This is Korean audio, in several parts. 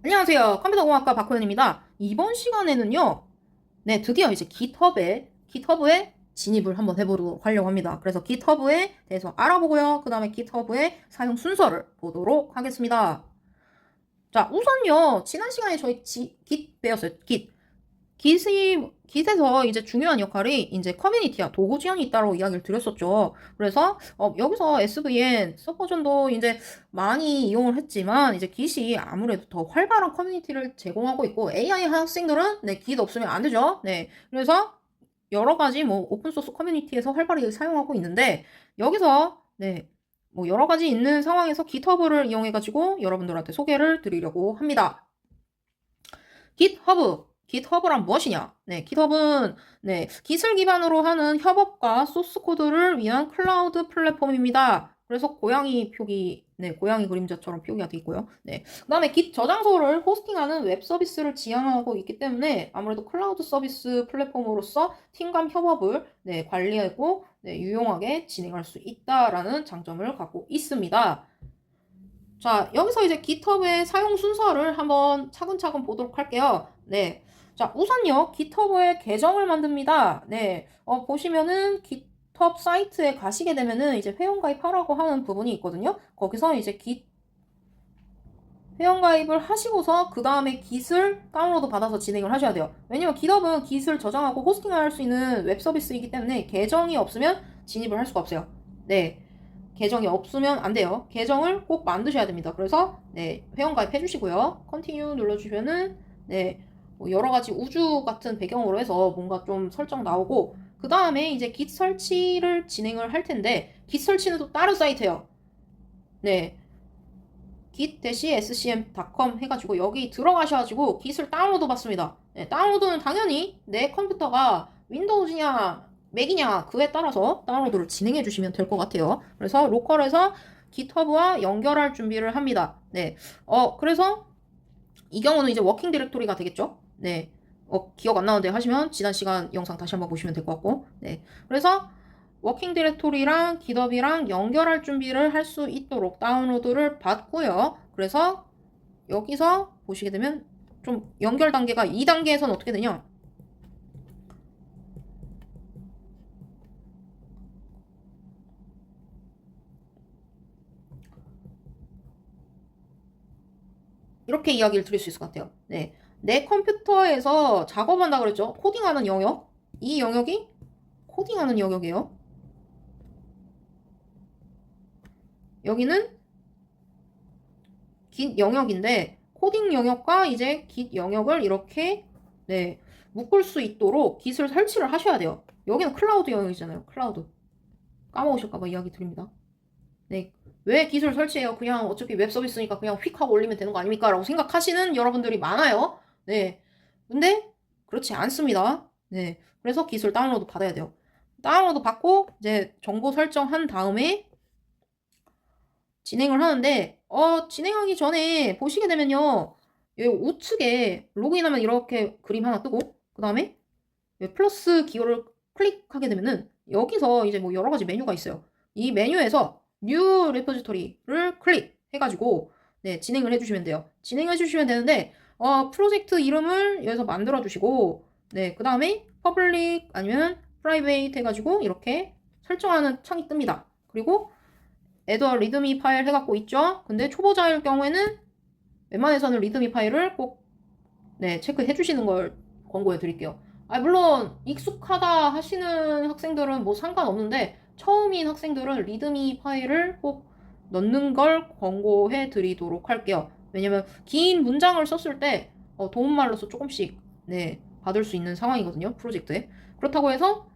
안녕하세요. 컴퓨터공학과 박호연입니다. 이번 시간에는요, 네, 드디어 이제 깃허브에 진입을 한번 해보도록 하려고 합니다. 그래서 깃허브에 대해서 알아보고요. 그 다음에 깃허브의 사용 순서를 보도록 하겠습니다. 자, 우선요, 지난 시간에 저희 깃 배웠어요. 깃에서 이제 중요한 역할이 이제 커뮤니티야, 도구 지원이 있다고 이야기를 드렸었죠. 그래서, 여기서 SVN 서버전도 이제 많이 이용을 했지만, 이제 깃이 아무래도 더 활발한 커뮤니티를 제공하고 있고, AI 학생들은, 네, 깃 없으면 안 되죠. 네. 그래서, 여러 가지 뭐, 오픈소스 커뮤니티에서 활발히 사용하고 있는데, 여기서, 네, 뭐, 여러 가지 있는 상황에서 깃허브를 이용해가지고, 여러분들한테 소개를 드리려고 합니다. 깃허브란 무엇이냐? 네, 깃허브는 네, 깃을 기반으로 하는 협업과 소스 코드를 위한 클라우드 플랫폼입니다. 그래서 고양이 표기, 네, 고양이 그림자처럼 표기가 되어 있고요. 네. 그다음에 깃 저장소를 호스팅하는 웹 서비스를 지향하고 있기 때문에 아무래도 클라우드 서비스 플랫폼으로서 팀 간 협업을 네, 관리하고 네, 유용하게 진행할 수 있다라는 장점을 갖고 있습니다. 자, 여기서 이제 깃허브의 사용 순서를 한번 차근차근 보도록 할게요. 네. 자, 우선요, 깃허브에 계정을 만듭니다. 네. 보시면은 깃허브 사이트에 가시게 되면은 이제 회원가입하라고 하는 부분이 있거든요. 거기서 이제 회원가입을 하시고서 그 다음에 깃을 다운로드 받아서 진행을 하셔야 돼요. 왜냐면 깃허브는 깃을 저장하고 호스팅할 수 있는 웹 서비스이기 때문에 계정이 없으면 진입을 할 수가 없어요. 네. 계정이 없으면 안 돼요. 계정을 꼭 만드셔야 됩니다. 그래서 네, 회원가입 해주시고요. 컨티뉴 눌러주시면은 네, 뭐 여러 가지 우주 같은 배경으로 해서 뭔가 좀 설정 나오고 그 다음에 이제 깃 설치를 진행을 할 텐데 깃 설치는 또 다른 사이트예요. 네, git-scm.com 해가지고 여기 들어가셔가지고 깃을 다운로드 받습니다. 네, 다운로드는 당연히 내 컴퓨터가 윈도우즈냐 맥이냐 그에 따라서 다운로드를 진행해 주시면 될 것 같아요. 그래서 로컬에서 깃허브와 연결할 준비를 합니다. 네, 그래서 이 경우는 이제 워킹 디렉토리가 되겠죠. 네, 기억 안 나는데 하시면 지난 시간 영상 다시 한번 보시면 될 것 같고. 네, 그래서 워킹 디렉토리랑 깃허브랑 연결할 준비를 할 수 있도록 다운로드를 받고요. 그래서 여기서 보시게 되면 좀 연결 단계가 2단계에서는 어떻게 되냐? 이렇게 이야기를 드릴 수 있을 것 같아요. 네. 내 컴퓨터에서 작업한다 그랬죠? 코딩하는 영역. 이 영역이 코딩하는 영역이에요. 여기는 깃 영역인데 코딩 영역과 이제 깃 영역을 이렇게 네, 묶을 수 있도록 깃을 설치를 하셔야 돼요. 여기는 클라우드 영역이잖아요. 클라우드. 까먹으실까봐 이야기 드립니다. 네. 왜 깃을 설치해요? 그냥 어차피 웹 서비스니까 그냥 휙 하고 올리면 되는 거 아닙니까? 라고 생각하시는 여러분들이 많아요. 네. 근데 그렇지 않습니다. 네. 그래서 깃을 다운로드 받아야 돼요. 다운로드 받고 이제 정보 설정한 다음에 진행을 하는데 진행하기 전에 보시게 되면요. 여기 우측에 로그인하면 이렇게 그림 하나 뜨고 그 다음에 플러스 기호를 클릭하게 되면은 여기서 이제 뭐 여러 가지 메뉴가 있어요. 이 메뉴에서 뉴 레포지토리를 클릭해가지고 네, 진행을 해주시면 돼요. 진행해 주시면 되는데 프로젝트 이름을 여기서 만들어 주시고 네, 그 다음에 퍼블릭 아니면 프라이베이트 해가지고 이렇게 설정하는 창이 뜹니다. 그리고 애더 리드미 파일 해갖고 있죠. 근데 초보자일 경우에는 웬만해서는 리드미 파일을 꼭 네, 체크해 주시는 걸 권고해 드릴게요. 물론 익숙하다 하시는 학생들은 뭐 상관없는데 처음인 학생들은 리드미 파일을 꼭 넣는 걸 권고해 드리도록 할게요. 왜냐면 긴 문장을 썼을 때 도움말로서 조금씩 네, 받을 수 있는 상황이거든요. 프로젝트에. 그렇다고 해서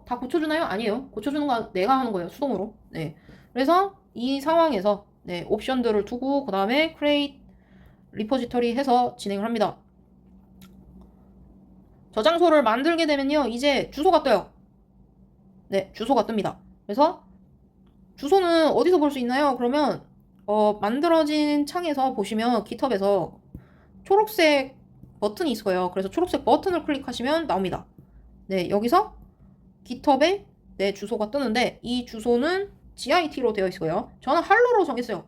다 고쳐주나요? 아니에요. 고쳐주는 건 내가 하는 거예요. 수동으로. 네. 그래서 이 상황에서 네, 옵션들을 두고 그 다음에 create 리포지터리 해서 진행을 합니다. 저장소를 만들게 되면요. 이제 주소가 떠요. 네, 주소가 뜹니다. 그래서 주소는 어디서 볼 수 있나요? 그러면 만들어진 창에서 보시면 깃허브에서 초록색 버튼이 있어요. 그래서 초록색 버튼을 클릭하시면 나옵니다. 네, 여기서 깃허브에 내 주소가 뜨는데 이 주소는 GIT로 되어 있어요. 저는 할로로 정했어요.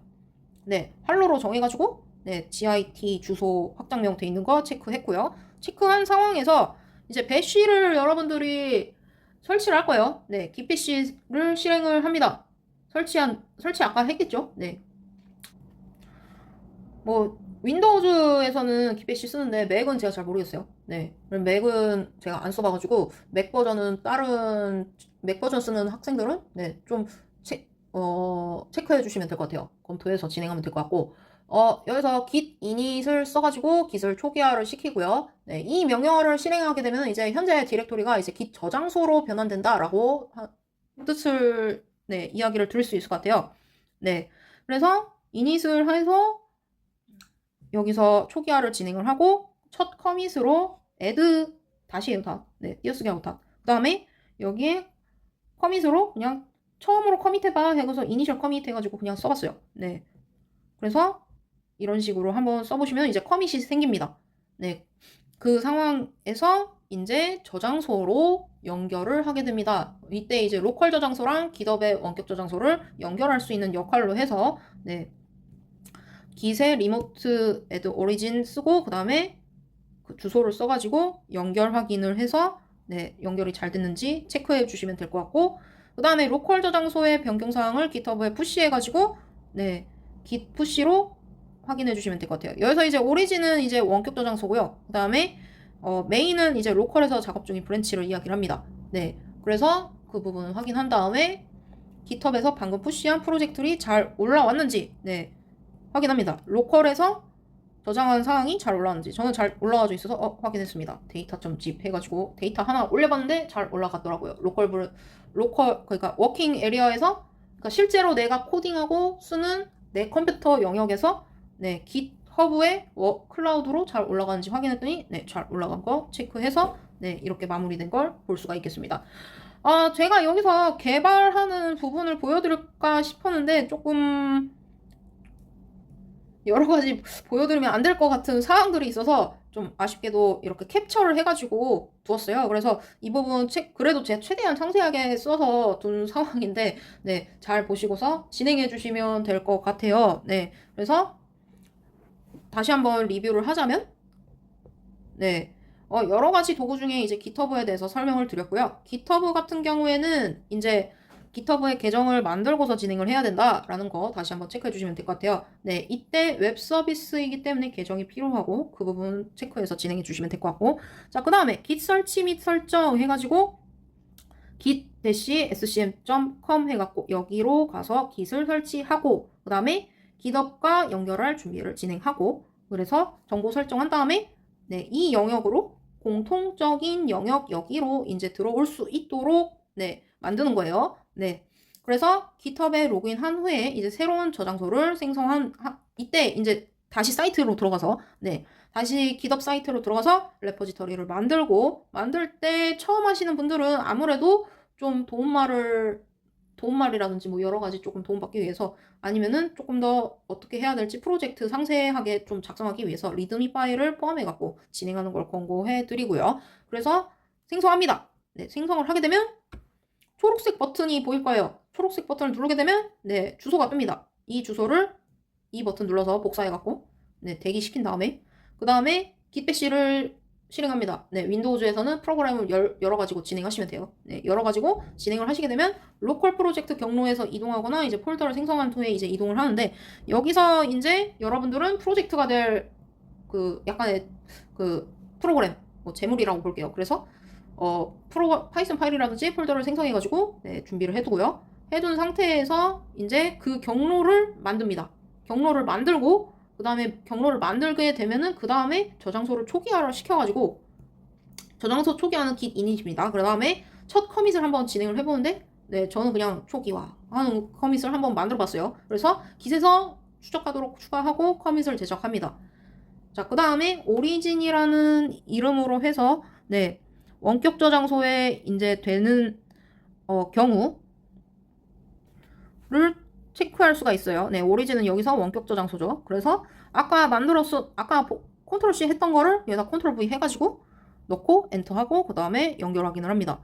네, 할로로 정해가지고 네, git 주소 확장명 돼 있는 거 체크했고요. 체크한 상황에서 이제 배쉬를 여러분들이 설치를 할 거예요. 네, git배쉬를 실행을 합니다. 설치 아까 했겠죠? 네. 뭐 윈도우즈에서는 git배쉬 쓰는데 맥은 제가 잘 모르겠어요. 네, 맥은 제가 안 써봐가지고 맥 버전은 다른 맥 버전 쓰는 학생들은 네, 좀 체크해 주시면 될 것 같아요. 검토해서 진행하면 될 것 같고 여기서 git init을 써가지고 git을 초기화를 시키고요. 네, 이 명령어를 실행하게 되면 이제 현재 디렉토리가 이제 git 저장소로 변환된다라고 뜻을 네, 이야기를 들을 수 있을 것 같아요. 네, 그래서 init을 해서 여기서 초기화를 진행을 하고 첫 커밋으로 add 다시 다 네, 띄어쓰기 하고 다. 그 다음에 여기에 커밋으로 그냥 처음으로 커밋해봐 해서 이니셜 커밋 해가지고 그냥 써봤어요. 네. 그래서 이런 식으로 한번 써보시면 이제 커밋이 생깁니다. 네. 그 상황에서 이제 저장소로 연결을 하게 됩니다. 이때 이제 로컬 저장소랑 git업의 원격 저장소를 연결할 수 있는 역할로 해서 네. git에 remote add origin 쓰고 그 다음에 그 주소를 써가지고 연결 확인을 해서 네, 연결이 잘 됐는지 체크해 주시면 될 것 같고 그 다음에 로컬 저장소의 변경사항을 github에 푸시해가지고 네, git 푸시로 확인해 주시면 될 것 같아요. 여기서 이제 오리진은 이제 원격 저장소고요. 그 다음에 메인은 이제 로컬에서 작업 중인 브랜치를 이야기를 합니다. 네, 그래서 그 부분 확인한 다음에 github에서 방금 푸시한 프로젝트들이 잘 올라왔는지 네, 확인합니다. 로컬에서 저장한 사항이 잘 올라왔는지 저는 잘 올라가져 있어서 확인했습니다. 데이터.zip 해가지고 데이터 하나 올려봤는데 잘 올라갔더라고요. 로컬 그러니까 워킹 에리어에서 그러니까 실제로 내가 코딩하고 쓰는 내 컴퓨터 영역에서 네 깃허브의 클라우드로 잘 올라가는지 확인했더니 네 잘 올라간 거 체크해서 네 이렇게 마무리된 걸 볼 수가 있겠습니다. 제가 여기서 개발하는 부분을 보여드릴까 싶었는데 조금 여러 가지 보여드리면 안 될 것 같은 사항들이 있어서 좀 아쉽게도 이렇게 캡처를 해가지고 두었어요. 그래서 이 부분 그래도 제가 최대한 상세하게 써서 둔 상황인데 네, 잘 보시고서 진행해 주시면 될 것 같아요. 네, 그래서 다시 한번 리뷰를 하자면 네, 여러 가지 도구 중에 이제 github에 대해서 설명을 드렸고요. github 같은 경우에는 이제 github의 계정을 만들고서 진행을 해야 된다라는 거 다시 한번 체크해 주시면 될 것 같아요. 네, 이때 웹 서비스이기 때문에 계정이 필요하고 그 부분 체크해서 진행해 주시면 될 것 같고 자, 그 다음에 git 설치 및 설정 해가지고 git-scm.com 해갖고 여기로 가서 git을 설치하고 그 다음에 github과 연결할 준비를 진행하고 그래서 정보 설정한 다음에 네, 이 영역으로 공통적인 영역 여기로 이제 들어올 수 있도록 네, 만드는 거예요. 네. 그래서 github에 로그인한 후에 이제 새로운 저장소를 이때 이제 다시 사이트로 들어가서 네. 다시 github 사이트로 들어가서 레포지터리를 만들 때 처음 하시는 분들은 아무래도 좀 도움말이라든지 뭐 여러 가지 조금 도움받기 위해서 아니면은 조금 더 어떻게 해야 될지 프로젝트 상세하게 좀 작성하기 위해서 리드미 파일을 포함해 갖고 진행하는 걸 권고해 드리고요. 그래서 생성합니다. 네, 생성을 하게 되면 초록색 버튼이 보일 거예요. 초록색 버튼을 누르게 되면 네, 주소가 뜹니다. 이 주소를 이 버튼 눌러서 복사해 갖고 네, 대기시킨 다음에 그 다음에 gitbash를 실행합니다. 네, 윈도우즈에서는 프로그램을 여러 가지고 진행하시면 돼요. 네, 여러 가지고 진행을 하시게 되면 로컬 프로젝트 경로에서 이동하거나 이제 폴더를 생성한 후에 이제 이동을 하는데 여기서 이제 여러분들은 프로젝트가 될 그 약간의 그 프로그램 뭐 재물이라고 볼게요. 그래서 파이썬 파일이라든지 폴더를 생성해가지고 네, 준비를 해두고요. 해둔 상태에서 이제 그 경로를 만듭니다. 경로를 만들고 그 다음에 경로를 만들게 되면은 그 다음에 저장소를 초기화를 시켜가지고 저장소 초기화는 git init입니다. 그 다음에 첫 커밋을 한번 진행을 해보는데 네 저는 그냥 초기화 하는 커밋을 한번 만들어봤어요. 그래서 git에서 추적하도록 추가하고 커밋을 제작합니다. 자, 그 다음에 오리진이라는 이름으로 해서 네 원격 저장소에 이제 되는 경우를 체크할 수가 있어요. 네, 오리진은 여기서 원격 저장소죠. 그래서 아까 컨트롤 C 했던 거를 여기다 컨트롤 V 해가지고 넣고 엔터하고 그 다음에 연결 확인을 합니다.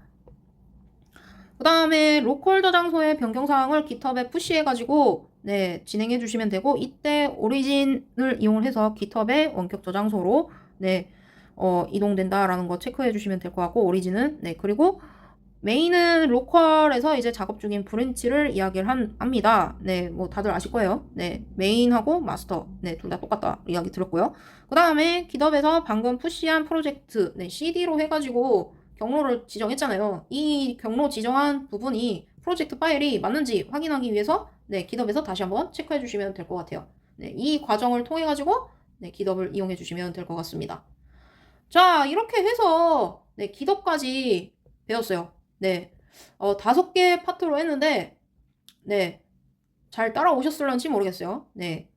그 다음에 로컬 저장소의 변경사항을 GitHub에 푸시해가지고 네, 진행해 주시면 되고, 이때 오리진을 이용해서 GitHub의 원격 저장소로 네, 이동된다라는 거 체크해 주시면 될 것 같고, 오리진은 네, 그리고 메인은 로컬에서 이제 작업 중인 브랜치를 이야기를 합니다. 네, 뭐 다들 아실 거예요. 네, 메인하고 마스터, 네, 둘 다 똑같다 이야기 들었고요. 그 다음에 GitHub에서 방금 푸시한 프로젝트, 네, CD로 해가지고 경로를 지정했잖아요. 이 경로 지정한 부분이 프로젝트 파일이 맞는지 확인하기 위해서 네, GitHub에서 다시 한번 체크해 주시면 될 것 같아요. 네, 이 과정을 통해 가지고 네, GitHub을 이용해 주시면 될 것 같습니다. 자, 이렇게 해서 네, GitHub까지 배웠어요. 네, 5개 파트로 했는데 네, 잘 따라오셨을런지 모르겠어요. 네,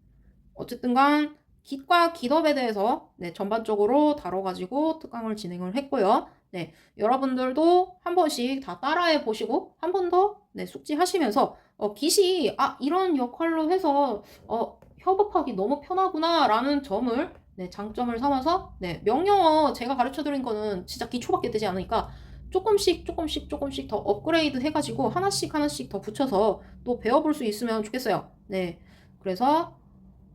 어쨌든 간 Git과 GitHub에 대해서 네, 전반적으로 다뤄가지고 특강을 진행을 했고요. 네, 여러분들도 한 번씩 다 따라해 보시고 한 번 더 네, 숙지하시면서 Git이 이런 역할로 해서 협업하기 너무 편하구나 라는 점을 네, 장점을 삼아서 네, 명령어 제가 가르쳐 드린 거는 진짜 기초밖에 되지 않으니까 조금씩 더 업그레이드 해가지고 하나씩 더 붙여서 또 배워볼 수 있으면 좋겠어요. 네, 그래서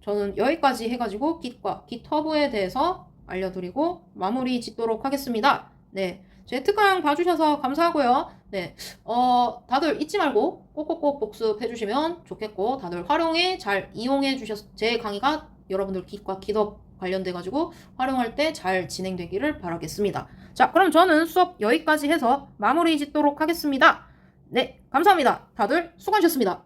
저는 여기까지 해가지고 Git과 GitHub에 대해서 알려드리고 마무리 짓도록 하겠습니다. 네, 제 특강 봐주셔서 감사하고요. 네, 다들 잊지 말고 꼭꼭꼭 복습해주시면 좋겠고, 다들 잘 이용해 제 강의가 여러분들 Git과 GitHub 관련돼가지고 활용할 때 잘 진행되기를 바라겠습니다. 자, 그럼 저는 수업 여기까지 해서 마무리 짓도록 하겠습니다. 네, 감사합니다. 다들 수고하셨습니다.